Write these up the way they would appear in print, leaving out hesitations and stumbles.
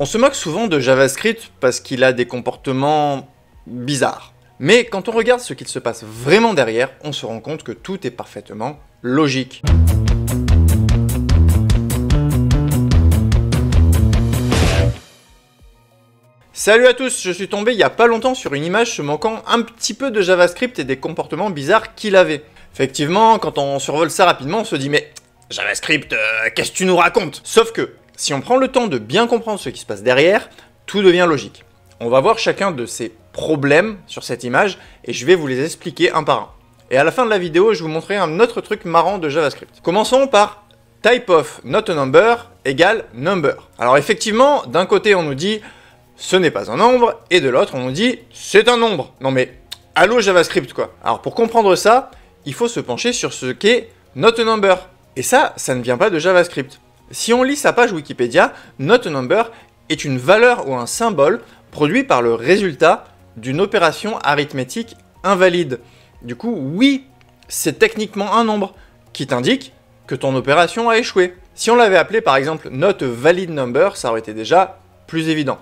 On se moque souvent de JavaScript parce qu'il a des comportements bizarres. Mais quand on regarde ce qu'il se passe vraiment derrière, on se rend compte que tout est parfaitement logique. Salut à tous, je suis tombé il y a pas longtemps sur une image se moquant un petit peu de JavaScript et des comportements bizarres qu'il avait. Effectivement, quand on survole ça rapidement, on se dit mais JavaScript, qu'est-ce que tu nous racontes? Sauf que, si on prend le temps de bien comprendre ce qui se passe derrière, tout devient logique. On va voir chacun de ces problèmes sur cette image et je vais vous les expliquer un par un. Et à la fin de la vidéo, je vous montrerai un autre truc marrant de JavaScript. Commençons par type of not a number égale number. Alors effectivement, d'un côté on nous dit ce n'est pas un nombre, et de l'autre on nous dit c'est un nombre. Non mais, allô JavaScript quoi. Alors pour comprendre ça, il faut se pencher sur ce qu'est not a number. Et ça ne vient pas de JavaScript. Si on lit sa page Wikipédia, not a number est une valeur ou un symbole produit par le résultat d'une opération arithmétique invalide. Du coup, oui, c'est techniquement un nombre qui t'indique que ton opération a échoué. Si on l'avait appelé par exemple not a valid number, ça aurait été déjà plus évident.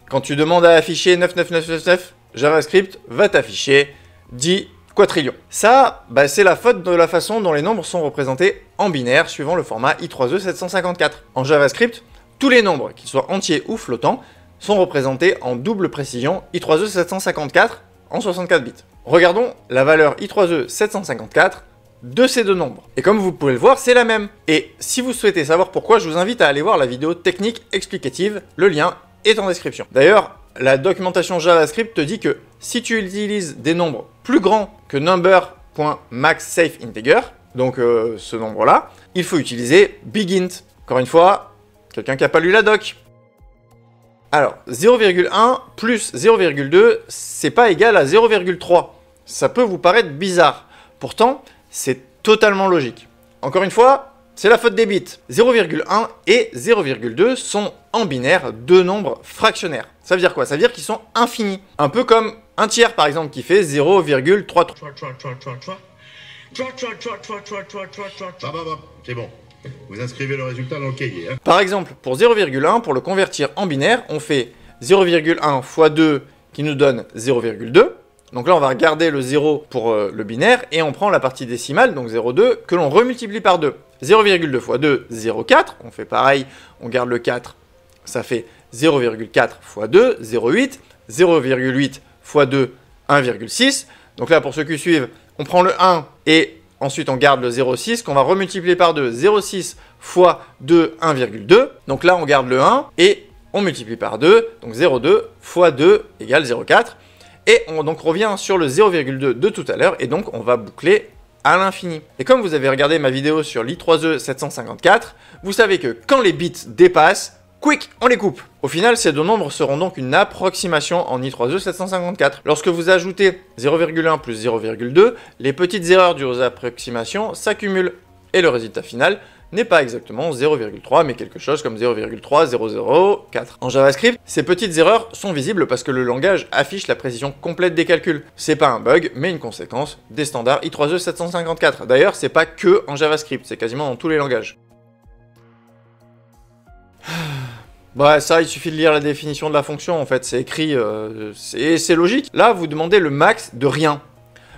Quand tu demandes à afficher 99999, JavaScript va t'afficher 10 quadrillions. Ça, c'est la faute de la façon dont les nombres sont représentés en binaire suivant le format I3E754. En JavaScript, tous les nombres, qu'ils soient entiers ou flottants, sont représentés en double précision I3E754 en 64 bits. Regardons la valeur I3E754 de ces deux nombres. Et comme vous pouvez le voir, c'est la même. Et si vous souhaitez savoir pourquoi, je vous invite à aller voir la vidéo technique explicative, le lien est en description. D'ailleurs, la documentation JavaScript te dit que si tu utilises des nombres plus grands que number.maxSafeInteger, donc ce nombre-là, il faut utiliser bigint. Encore une fois, quelqu'un qui n'a pas lu la doc. Alors, 0,1 plus 0,2, c'est pas égal à 0,3. Ça peut vous paraître bizarre. Pourtant, c'est totalement logique. Encore une fois, c'est la faute des bits. 0,1 et 0,2 sont en binaire deux nombres fractionnaires. Ça veut dire quoi? Ça veut dire qu'ils sont infinis. Un peu comme un tiers par exemple qui fait 0,33. C'est bon. Vous inscrivez le résultat dans le cahier. Hein. Par exemple, pour 0,1, pour le convertir en binaire, on fait 0,1 fois 2 qui nous donne 0,2. Donc là, on va regarder le 0 pour le binaire et on prend la partie décimale, donc 0,2, que l'on remultiplie par 2. 0,2 fois 2, 0,4. On fait pareil, on garde le 4, ça fait 0,4 fois 2, 0,8. 0,8 fois 2, 1,6. Donc là, pour ceux qui suivent, on prend le 1 et ensuite on garde le 0,6 qu'on va remultiplier par 2. 0,6 fois 2, 1,2. Donc là, on garde le 1 et on multiplie par 2. Donc 0,2 fois 2 égale 0,4. Et on donc revient sur le 0,2 de tout à l'heure et donc on va boucler à l'infini. Et comme vous avez regardé ma vidéo sur l'I3E754, vous savez que quand les bits dépassent, quick, on les coupe. Au final, ces deux nombres seront donc une approximation en I3E754. Lorsque vous ajoutez 0,1 plus 0,2, les petites erreurs dues aux approximations s'accumulent. Et le résultat final n'est pas exactement 0,3, mais quelque chose comme 0,3004. En JavaScript, ces petites erreurs sont visibles parce que le langage affiche la précision complète des calculs. C'est pas un bug, mais une conséquence des standards I3E754. D'ailleurs, c'est pas que en JavaScript, c'est quasiment dans tous les langages. Ça, il suffit de lire la définition de la fonction, en fait, c'est écrit, c'est logique. Là, vous demandez le max de rien.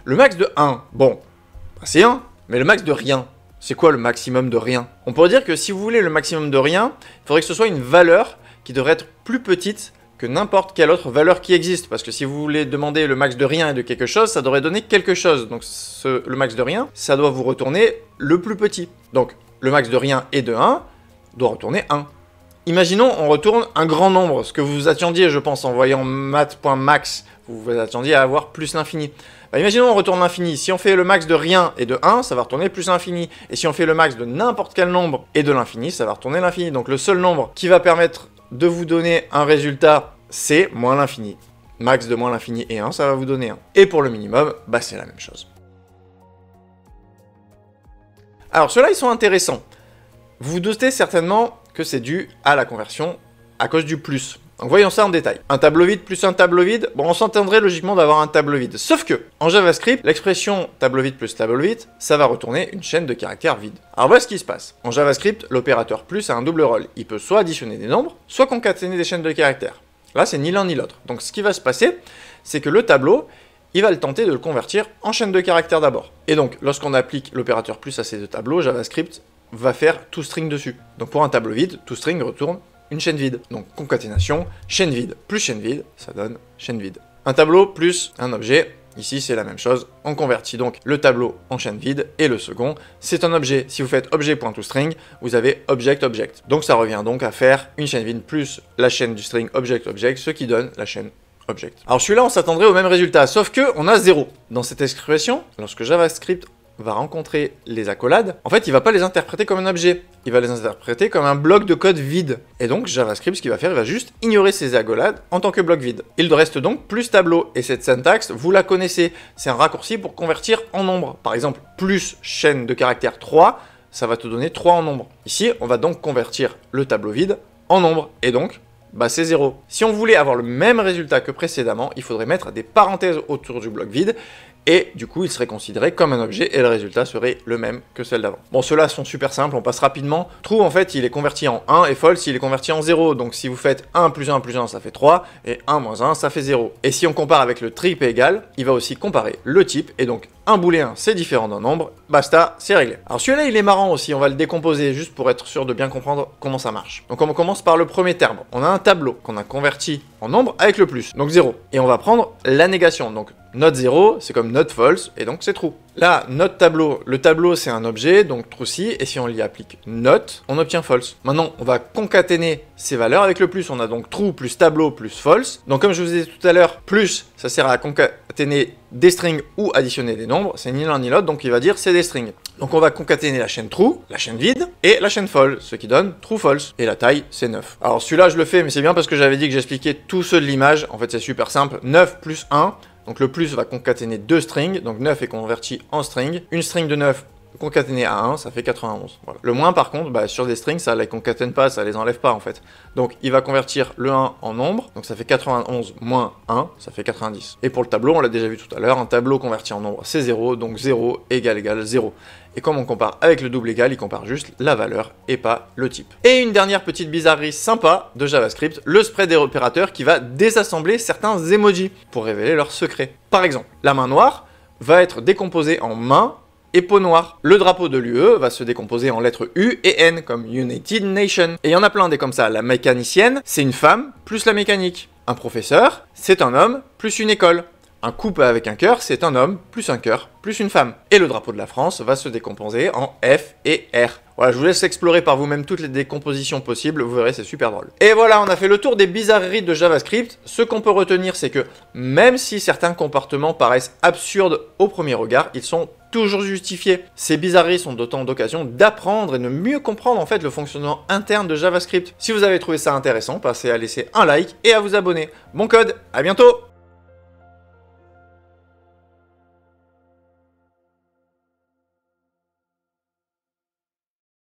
Le max de 1, bon, c'est 1, mais le max de rien, c'est quoi le maximum de rien? On pourrait dire que si vous voulez le maximum de rien, il faudrait que ce soit une valeur qui devrait être plus petite que n'importe quelle autre valeur qui existe. Parce que si vous voulez demander le max de rien et de quelque chose, ça devrait donner quelque chose. Donc le max de rien, ça doit vous retourner le plus petit. Donc le max de rien et de 1 doit retourner 1. Imaginons, on retourne un grand nombre, ce que vous attendiez, je pense, en voyant math.max, vous vous attendiez à avoir plus l'infini. Imaginons, on retourne l'infini. Si on fait le max de rien et de 1, ça va retourner plus l'infini. Et si on fait le max de n'importe quel nombre et de l'infini, ça va retourner l'infini. Donc le seul nombre qui va permettre de vous donner un résultat, c'est moins l'infini. Max de moins l'infini et 1, ça va vous donner 1. Et pour le minimum, c'est la même chose. Alors ceux-là, ils sont intéressants. Vous vous doutez certainement que c'est dû à la conversion à cause du plus. Donc voyons ça en détail. Un tableau vide plus un tableau vide, bon on s'entendrait logiquement d'avoir un tableau vide. Sauf que, en JavaScript, l'expression tableau vide plus tableau vide, ça va retourner une chaîne de caractères vide. Alors voilà ce qui se passe. En JavaScript, l'opérateur plus a un double rôle. Il peut soit additionner des nombres, soit concaténer des chaînes de caractères. Là, c'est ni l'un ni l'autre. Donc ce qui va se passer, c'est que le tableau, il va le tenter de le convertir en chaîne de caractères d'abord. Et donc, lorsqu'on applique l'opérateur plus à ces deux tableaux, JavaScript va faire toString dessus. Donc pour un tableau vide, toString retourne une chaîne vide. Donc concaténation, chaîne vide plus chaîne vide, ça donne chaîne vide. Un tableau plus un objet, ici c'est la même chose. On convertit donc le tableau en chaîne vide et le second, c'est un objet. Si vous faites objet.toString, vous avez object. Donc ça revient donc à faire une chaîne vide plus la chaîne du string object, ce qui donne la chaîne object. Alors celui-là, on s'attendrait au même résultat, sauf que on a 0. Dans cette expression, lorsque JavaScript va rencontrer les accolades, en fait, il va pas les interpréter comme un objet, il va les interpréter comme un bloc de code vide. Et donc, JavaScript, ce qu'il va faire, il va juste ignorer ces accolades en tant que bloc vide. Il reste donc plus tableau, et cette syntaxe, vous la connaissez, c'est un raccourci pour convertir en nombre. Par exemple, plus chaîne de caractère 3, ça va te donner 3 en nombre. Ici, on va donc convertir le tableau vide en nombre, et donc, c'est 0. Si on voulait avoir le même résultat que précédemment, il faudrait mettre des parenthèses autour du bloc vide, et du coup, il serait considéré comme un objet, et le résultat serait le même que celle d'avant. Bon, ceux-là sont super simples, on passe rapidement. True, en fait, il est converti en 1, et false, il est converti en 0. Donc si vous faites 1 plus 1 plus 1, ça fait 3, et 1 moins 1, ça fait 0. Et si on compare avec le type égal, il va aussi comparer le type, et donc un booléen, c'est différent d'un nombre, basta, c'est réglé. Alors celui-là, il est marrant aussi, on va le décomposer juste pour être sûr de bien comprendre comment ça marche. Donc on commence par le premier terme. On a un tableau qu'on a converti en nombre avec le plus, donc 0. Et on va prendre la négation, donc not 0, c'est comme not false, et donc c'est true. Là, notre tableau, le tableau c'est un objet, donc true si, et si on y applique not, on obtient false. Maintenant, on va concaténer ces valeurs avec le plus. On a donc true plus tableau plus false. Donc comme je vous ai dit tout à l'heure, plus, ça sert à concaténer des strings ou additionner des nombres, c'est ni l'un ni l'autre, donc il va dire c'est des strings. Donc on va concaténer la chaîne true, la chaîne vide, et la chaîne false, ce qui donne true false. Et la taille, c'est 9. Alors celui-là, je le fais, mais c'est bien parce que j'avais dit que j'expliquais tout ceux de l'image. En fait, c'est super simple. 9 plus 1. Donc le plus va concaténer deux strings, donc 9 est converti en string. Une string de 9 concaténée à 1, ça fait 91. Voilà. Le moins par contre, sur des strings, ça les concatène pas, ça les enlève pas en fait. Donc il va convertir le 1 en nombre, donc ça fait 91 moins 1, ça fait 90. Et pour le tableau, on l'a déjà vu tout à l'heure, un tableau converti en nombre, c'est 0, donc 0 égale 0. Et comme on compare avec le double égal, il compare juste la valeur et pas le type. Et une dernière petite bizarrerie sympa de JavaScript, le spread des opérateurs qui va désassembler certains emojis pour révéler leurs secrets. Par exemple, la main noire va être décomposée en main et peau noire. Le drapeau de l'UE va se décomposer en lettres U et N, comme United Nations. Et il y en a plein des comme ça. La mécanicienne, c'est une femme, plus la mécanique. Un professeur, c'est un homme, plus une école. Un couple avec un cœur, c'est un homme, plus un cœur, plus une femme. Et le drapeau de la France va se décomposer en F et R. Voilà, je vous laisse explorer par vous-même toutes les décompositions possibles, vous verrez, c'est super drôle. Et voilà, on a fait le tour des bizarreries de JavaScript. Ce qu'on peut retenir, c'est que même si certains comportements paraissent absurdes au premier regard, ils sont toujours justifiés. Ces bizarreries sont d'autant d'occasions d'apprendre et de mieux comprendre en fait le fonctionnement interne de JavaScript. Si vous avez trouvé ça intéressant, passez à laisser un like et à vous abonner. Bon code, à bientôt!